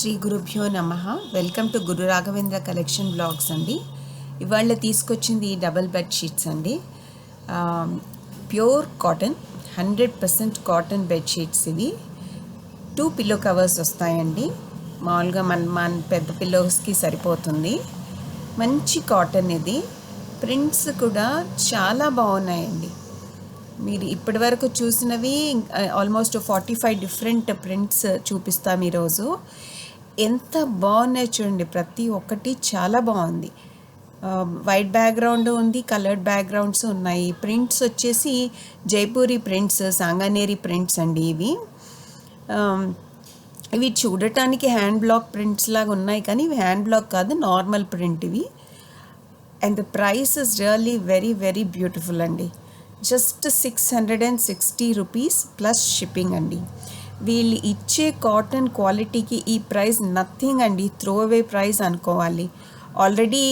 శ్రీ గురుభ్యో నమః. Welcome to Guru Raghavendra collection blogs అండి. ఇవాళ తీసుకొచ్చింది డబుల్ బెడ్ షీట్స్ అండి. Pure cotton 100% cotton bed sheets. ఇవి 2 పిల్లో కవర్స్ వస్తాయండి. మామూలుగా మన పెద్ద పిల్లోస్కి సరిపోతుంది. మంచి కాటన్ ఇది. ప్రింట్స్ కూడా చాలా బాగున్నాయండి. మీరు ఇప్పటి వరకు చూసినవి ఆల్మోస్ట్ 45 డిఫరెంట్ ప్రింట్స్ చూపిస్తాం ఈరోజు. ఎంత బాగున్నాయి చూడండి, ప్రతి ఒక్కటి చాలా బాగుంది. వైట్ బ్యాక్గ్రౌండ్ ఉంది, కలర్డ్ బ్యాక్గ్రౌండ్స్ ఉన్నాయి. ప్రింట్స్ వచ్చేసి జైపూరి ప్రింట్స్, సాంగానేరి ప్రింట్స్ అండి ఇవి. ఇవి చూడటానికి హ్యాండ్ బ్లాక్ ప్రింట్స్ లాగా ఉన్నాయి, కానీ ఇవి హ్యాండ్ బ్లాక్ కాదు, నార్మల్ ప్రింట్ ఇవి. And the price is really very very beautiful అండి. జస్ట్ 660 రూపీస్ ప్లస్ షిప్పింగ్ అండి. వీళ్ళు ఇచ్చే కాటన్ క్వాలిటీకి ఈ ప్రైస్ నథింగ్ అండి, త్రో అవే ప్రైస్ అనుకోవాలి. ఆల్రెడీ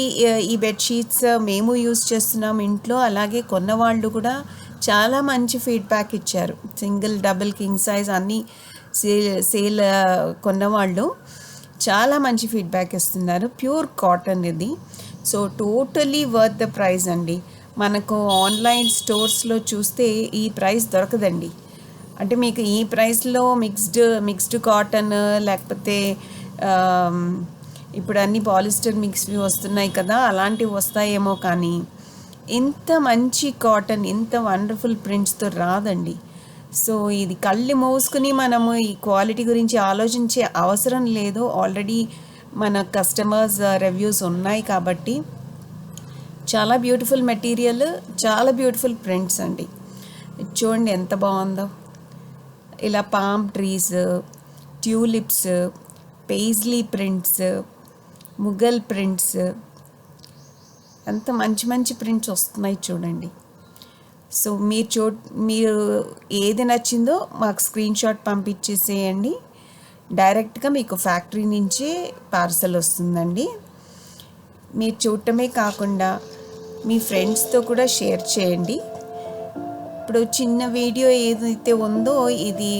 ఈ బెడ్షీట్స్ మేము యూజ్ చేస్తున్నాం ఇంట్లో. అలాగే కొన్నవాళ్ళు కూడా చాలా మంచి ఫీడ్బ్యాక్ ఇచ్చారు. సింగిల్, డబుల్, కింగ్ సైజ్ అన్నీ సేల్ కొన్నవాళ్ళు చాలా మంచి ఫీడ్బ్యాక్ ఇస్తున్నారు. ప్యూర్ కాటన్ ఇది. So totally worth the price అండి. మనకు ఆన్లైన్ స్టోర్స్లో చూస్తే ఈ ప్రైస్ దొరకదండి. అంటే మీకు ఈ ప్రైస్లో మిక్స్డ్ కాటన్, లేకపోతే ఇప్పుడు అన్ని పాలిస్టర్ మిక్స్వి వస్తున్నాయి కదా, అలాంటివి వస్తాయేమో, కానీ ఇంత మంచి కాటన్, ఇంత వండర్ఫుల్ ప్రింట్స్తో రాదండి. సో ఇది కళ్ళు మూసుకుని మనము ఈ క్వాలిటీ గురించి ఆలోచించే అవసరం లేదు. ఆల్రెడీ మన కస్టమర్స్ రివ్యూస్ ఉన్నాయి కాబట్టి. చాలా బ్యూటిఫుల్ మెటీరియల్, చాలా బ్యూటిఫుల్ ప్రింట్స్ అండి. చూడండి ఎంత బాగుందో. ఇలా palm trees, tulips, paisley prints, Mughal prints, ఎంత మంచి మంచి ప్రింట్స్ వస్తున్నాయి చూడండి. సో మీరు ఏది నచ్చిందో మాకు స్క్రీన్ షాట్ పంపించేసేయండి. డైరెక్ట్గా మీకు ఫ్యాక్టరీ నుంచే పార్సల్ వస్తుందండి. మీరు చూడటమే కాకుండా మీ ఫ్రెండ్స్తో కూడా షేర్ చేయండి. ఇప్పుడు చిన్న వీడియో ఏదైతే ఉందో ఇది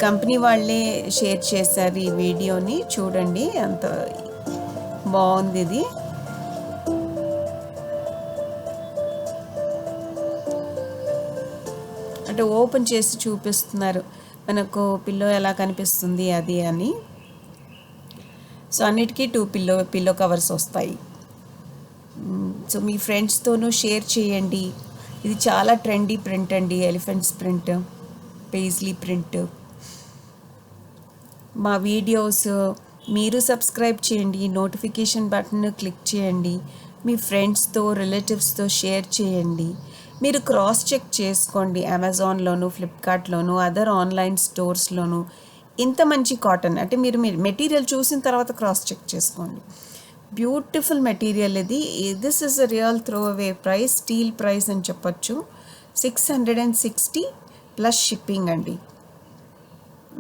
కంపెనీ వాళ్ళే షేర్ చేశారు. ఈ వీడియోని చూడండి, అంత బాగుంది ఇది. అంటే ఓపెన్ చేసి చూపిస్తున్నారు మనకు పిల్లో ఎలా కనిపిస్తుంది అది అని. సో అన్నిటికీ 2 పిల్లో కవర్స్ వస్తాయి. సో మీ ఫ్రెండ్స్తోనూ షేర్ చేయండి. ఇది చాలా ట్రెండీ ప్రింట్ అండి. Elephants print, paisley print. మా వీడియోస్ మీరు సబ్స్క్రైబ్ చేయండి, నోటిఫికేషన్ బటన్ క్లిక్ చేయండి, మీ ఫ్రెండ్స్తో, రిలేటివ్స్తో షేర్ చేయండి. మీరు క్రాస్ చెక్ చేసుకోండి అమెజాన్లోను, ఫ్లిప్కార్ట్లోను, అదర్ ఆన్లైన్ స్టోర్స్లోను. ఇంత మంచి కాటన్ అంటే మీరు మెటీరియల్ చూసిన తర్వాత క్రాస్ చెక్ చేసుకోండి. బ్యూటిఫుల్ మెటీరియల్ ఇది. This is a real throw away price, steal price అని చెప్పొచ్చు. 660 ప్లస్ షిప్పింగ్ అండి.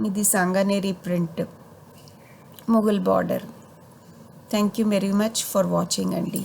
ఇది Sanganeri print, Mughal border. Thank you very much for watching అండి.